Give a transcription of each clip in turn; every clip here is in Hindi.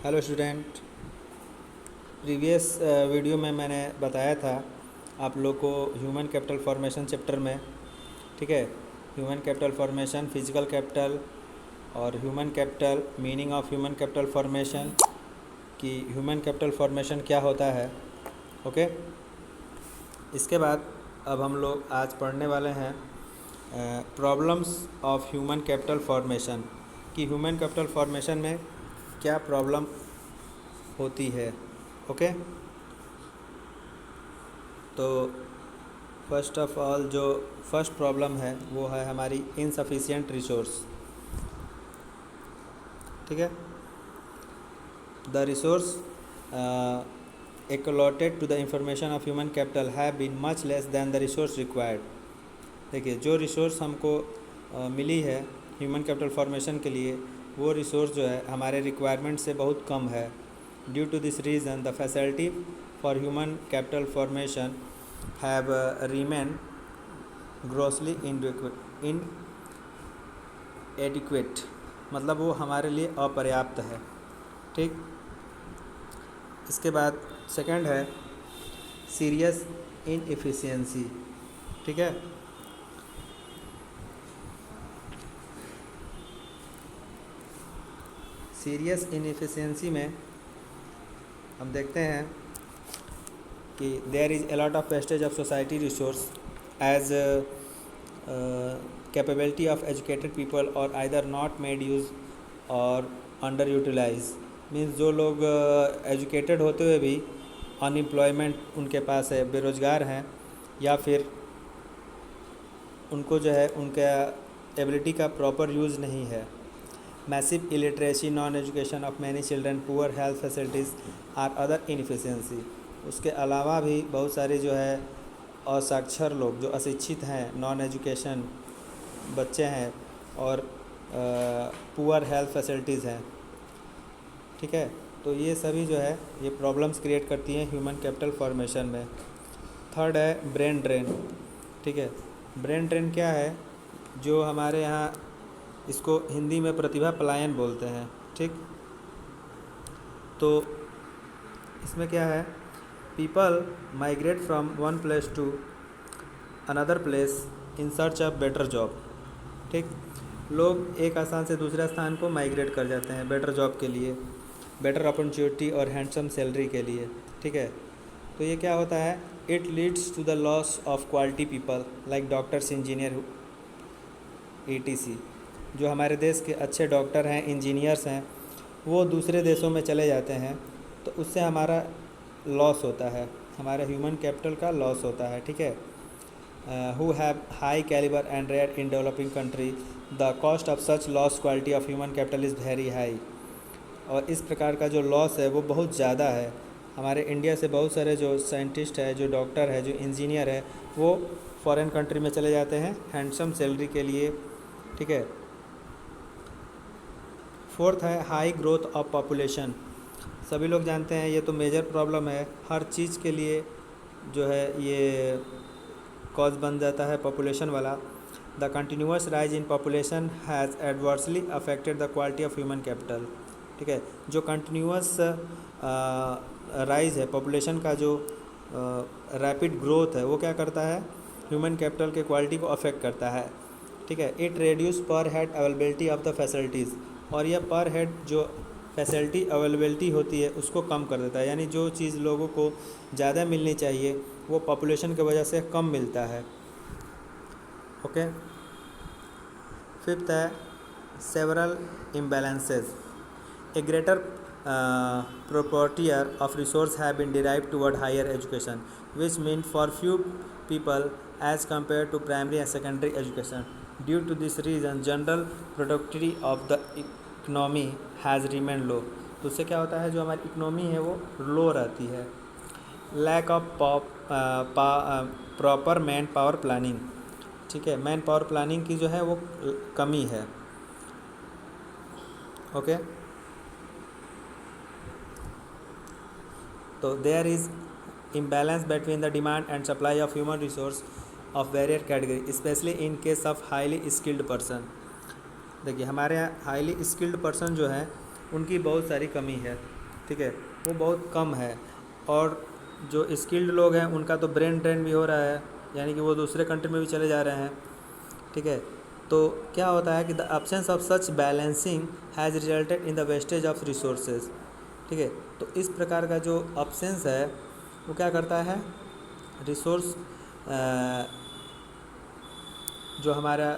Hello student. प्रीवियस वीडियो में मैंने बताया था आप लोग को ह्यूमन कैपिटल फॉर्मेशन चैप्टर में, ठीक है, human capital formation, physical capital और human capital, meaning of human capital formation, कि ह्यूमन कैपिटल फॉर्मेशन क्या होता है। ओके, इसके बाद अब हम लोग आज पढ़ने वाले हैं problems of human capital formation, कि ह्यूमन कैपिटल फॉर्मेशन में क्या प्रॉब्लम होती है। ओके, तो फर्स्ट ऑफ ऑल जो फर्स्ट प्रॉब्लम है वो है हमारी इनसफिशिएंट रिसोर्स। ठीक है, the resource allotted to the information of human capital have been much less than the resource required। देखिए, जो रिसोर्स हमको मिली है ह्यूमन कैपिटल फॉर्मेशन के लिए, वो रिसोर्स जो है हमारे रिक्वायरमेंट से बहुत कम है। Due to this reason the facility for human capital formation have remain grossly inadequate, मतलब वो हमारे लिए अपर्याप्त है। ठीक, इसके बाद सेकंड है सीरियस इनएफिशिएंसी। ठीक है, सीरियस इनएफिशिएंसी में हम देखते हैं कि there is a lot of wastage of society resource as capability of educated people or either not made use और underutilized। मीन्स जो लोग एजुकेटेड होते हुए भी अनएम्प्लॉयमेंट उनके पास है, बेरोज़गार हैं, या फिर उनको जो है उनका एबिलिटी का प्रॉपर यूज़ नहीं है। Massive illiteracy, non education of many children, poor health facilities are other inefficiency. उसके अलावा भी बहुत सारे जो है असाक्षर लोग, जो अशिक्षित हैं, नॉन एजुकेशन बच्चे हैं, और पुअर हेल्थ फैसिलिटीज़ हैं। ठीक है, तो ये सभी जो है ये प्रॉब्लम्स क्रिएट करती हैं ह्यूमन कैपिटल फॉर्मेशन में। थर्ड है ब्रेन ड्रेन। ठीक है, ब्रेन ड्रेन क्या है, जो हमारे यहाँ इसको हिंदी में प्रतिभा पलायन बोलते हैं। ठीक, तो इसमें क्या है, people migrate from one place to another place in search of better job. ठीक, लोग एक स्थान से दूसरे स्थान को माइग्रेट कर जाते हैं बेटर जॉब के लिए, बेटर अपॉर्चुनिटी और हैंडसम सैलरी के लिए। ठीक है, तो ये क्या होता है, it leads to the loss of quality people like doctors, engineer, ETC। जो हमारे देश के अच्छे डॉक्टर हैं, इंजीनियर्स हैं, वो दूसरे देशों में चले जाते हैं, तो उससे हमारा लॉस होता है, हमारे ह्यूमन कैपिटल का लॉस होता है। ठीक है, who have high calibre and rare in developing country, the cost of such loss quality of human capital is very high. और इस प्रकार का जो लॉस है वो बहुत ज़्यादा है। हमारे इंडिया से बहुत सारे जो साइंटिस्ट है, जो डॉक्टर है, जो इंजीनियर है, वो फॉरेन कंट्री में चले जाते हैं हैंडसम सैलरी के लिए। ठीक है, फोर्थ है हाई ग्रोथ ऑफ पॉपुलेशन। सभी लोग जानते हैं ये तो मेजर प्रॉब्लम है, हर चीज़ के लिए जो है ये कॉज बन जाता है पॉपुलेशन वाला। The continuous rise in population has adversely affected the quality of human capital. ठीक है, जो कंटिन्यूअस राइज है पॉपुलेशन का, जो रैपिड ग्रोथ है, वो क्या करता है, ह्यूमन कैपिटल के क्वालिटी को अफेक्ट करता है। ठीक है, इट रिड्यूस पर head availability of the facilities, और यह पर हेड जो फैसिलिटी अवेलेबिलिटी होती है उसको कम कर देता है, यानी जो चीज़ लोगों को ज़्यादा मिलनी चाहिए वो पॉपुलेशन की वजह से कम मिलता है। ओके, फिफ्थ है several imbalances. A greater proportion of resource have been derived toward higher education, which means for few people as compared to primary and secondary education. Due to this reason, general productivity of the economy has remained low। तो उससे क्या होता है, जो हमारी इकोनॉमी है वो लो रहती है। Lack of proper man power planning. ठीक है, मैन पावर प्लानिंग की जो है वो कमी है। ओके, तो there is imbalance between the demand and supply of human resource of various category, especially in case of highly skilled person। देखिए, हमारे यहाँ हाईली स्किल्ड पर्सन जो है उनकी बहुत सारी कमी है, ठीक है, वो बहुत कम है। और जो स्किल्ड लोग हैं उनका तो ब्रेन ड्रेन भी हो रहा है, यानी कि वो दूसरे कंट्री में भी चले जा रहे हैं, ठीक है। तो क्या होता है कि the absence of such balancing has resulted in the wastage of resources, ठीक है। तो इस प्रकार का जो एब्सेंस है वो क्या करता है, रिसोर्स जो हमारा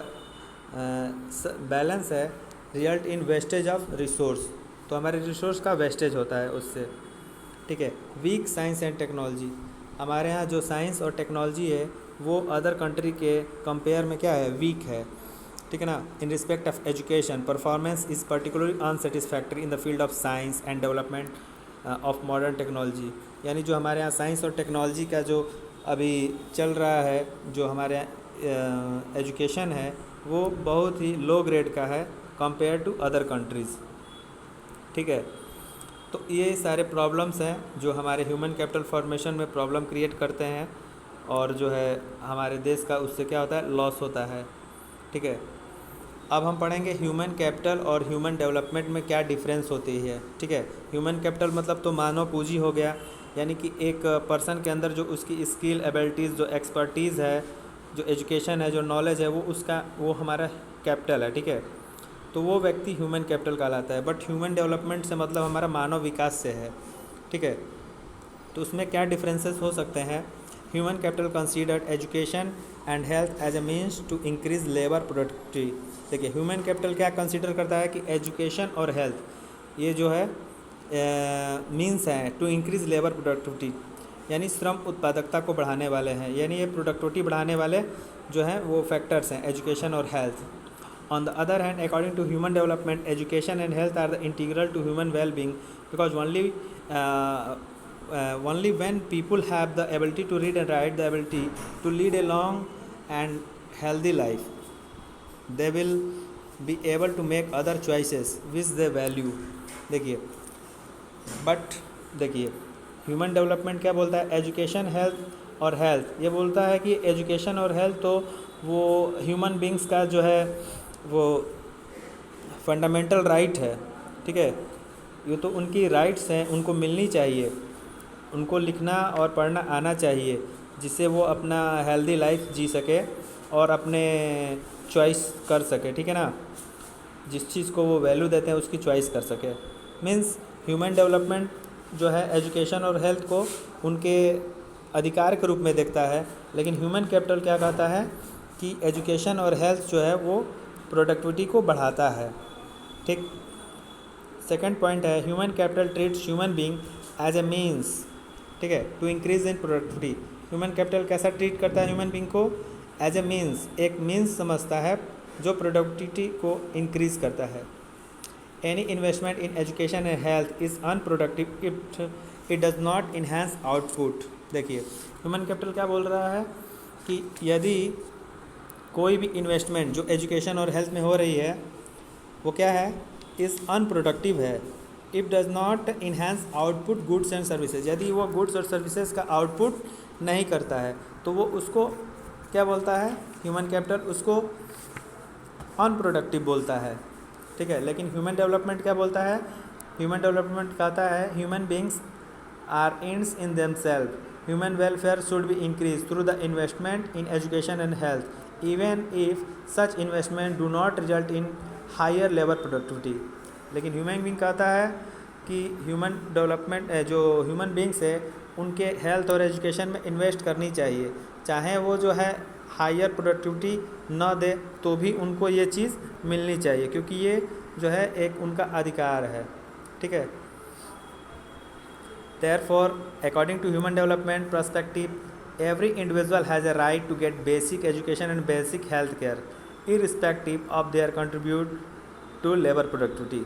बैलेंस है result in wastage of resource, तो हमारे रिसोर्स का वेस्टेज होता है उससे, ठीक है। वीक साइंस एंड टेक्नोलॉजी, हमारे यहाँ जो साइंस और टेक्नोलॉजी है वो अदर कंट्री के कंपेयर में क्या है, वीक है, ठीक है ना। In respect of education performance is particularly unsatisfactory in the field of science and development of modern technology, यानी जो हमारे यहाँ साइंस और टेक्नोलॉजी का जो अभी चल रहा है, जो हमारे एजुकेशन है वो बहुत ही लो ग्रेड का है कंपेयर टू अदर कंट्रीज़, ठीक है। तो ये सारे प्रॉब्लम्स हैं जो हमारे ह्यूमन कैपिटल फॉर्मेशन में प्रॉब्लम क्रिएट करते हैं, और जो है हमारे देश का उससे क्या होता है, लॉस होता है, ठीक है। अब हम पढ़ेंगे ह्यूमन कैपिटल और ह्यूमन डेवलपमेंट में क्या डिफरेंस होती है, ठीक है। ह्यूमन कैपिटल मतलब तो मानव पूंजी हो गया, यानी कि एक पर्सन के अंदर जो उसकी स्किल एबिलिटीज़, जो एक्सपर्टीज़ है, जो एजुकेशन है, जो नॉलेज है, वो हमारा कैपिटल है, ठीक है। तो वो व्यक्ति ह्यूमन कैपिटल कहलाता है। बट ह्यूमन डेवलपमेंट से मतलब हमारा मानव विकास से है, ठीक है। तो उसमें क्या डिफरेंसेस हो सकते हैं। Human capital considered education and health as a means to increase labour productivity. देखिए ह्यूमन कैपिटल क्या कंसीडर करता है कि एजुकेशन और हेल्थ ये जो है मीन्स हैं टू इंक्रीज लेबर प्रोडक्टिविटी, यानी श्रम उत्पादकता को बढ़ाने वाले हैं, यानी ये प्रोडक्टिविटी बढ़ाने वाले जो हैं वो फैक्टर्स हैं, एजुकेशन और health. On the other hand, according to human development, education and health are the integral to human well-being, because only when people have the ability to read and write, the ability to lead a long and healthy life, they will be able to make other choices which they value. देखिए ह्यूमन डेवलपमेंट क्या बोलता है, एजुकेशन हेल्थ और हेल्थ, ये बोलता है कि एजुकेशन और हेल्थ तो वो ह्यूमन बींग्स का जो है वो फंडामेंटल राइट है, ठीक है। ये तो उनकी राइट्स हैं, उनको मिलनी चाहिए, उनको लिखना और पढ़ना आना चाहिए, जिससे वो अपना हेल्दी लाइफ जी सके और अपने चॉइस कर सके, ठीक है ना। जिस चीज़ को वो वैल्यू देते हैं उसकी चॉइस कर सके। मीन्स ह्यूमन डेवलपमेंट जो है एजुकेशन और हेल्थ को उनके अधिकार के रूप में देखता है, लेकिन ह्यूमन कैपिटल क्या कहता है कि एजुकेशन और हेल्थ जो है वो प्रोडक्टिविटी को बढ़ाता है, ठीक। सेकंड पॉइंट है human capital treats human being as a means, ठीक है, to increase in productivity. Human capital कैसा ट्रीट करता है ह्यूमन बीइंग को, एज ए मीन्स, एक मीन्स समझता है जो प्रोडक्टिविटी को इंक्रीज़ करता है। Any investment in education and health is unproductive if it does not enhance output. देखिए ह्यूमन कैपिटल क्या बोल रहा है कि यदि कोई भी इन्वेस्टमेंट जो एजुकेशन और हेल्थ में हो रही है वो क्या है, इज़ अनप्रोडक्टिव है if does not enhance output goods and services. यदि वो गुड्स और सर्विसेज का आउटपुट नहीं करता है तो वो उसको क्या बोलता है, ह्यूमन कैपिटल उसको अनप्रोडक्टिव बोलता है, ठीक है। लेकिन ह्यूमन डेवलपमेंट क्या बोलता है, ह्यूमन डेवलपमेंट कहता है human beings are ends in themselves, human welfare should be increase through the investment in education and health even if such investment do not result in higher labor productivity। लेकिन ह्यूमन बींग कहता है कि ह्यूमन डेवलपमेंट जो ह्यूमन बींग्स है उनके हेल्थ और एजुकेशन में इन्वेस्ट करनी चाहिए, चाहे वो जो है हायर प्रोडक्टिविटी न दे तो भी उनको ये चीज़ मिलनी चाहिए, क्योंकि ये जो है एक उनका अधिकार है, ठीक है। Therefore, according to human development perspective, every individual has a right to get basic education and basic health care irrespective of their contribute to labor productivity,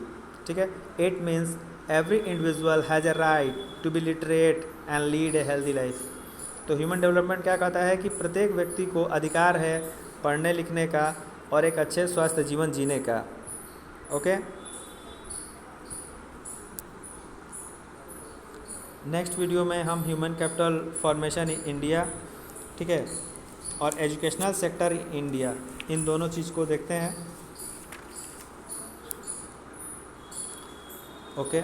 ठीक है। It means every individual has a right to be literate and lead a healthy life। तो ह्यूमन डेवलपमेंट क्या कहता है कि प्रत्येक व्यक्ति को अधिकार है पढ़ने लिखने का और एक अच्छे स्वस्थ जीवन जीने का, ओके। नेक्स्ट वीडियो में हम human capital formation in India, ठीक है, और एजुकेशनल सेक्टर इन इंडिया, इन दोनों चीज़ को देखते हैं। ओके।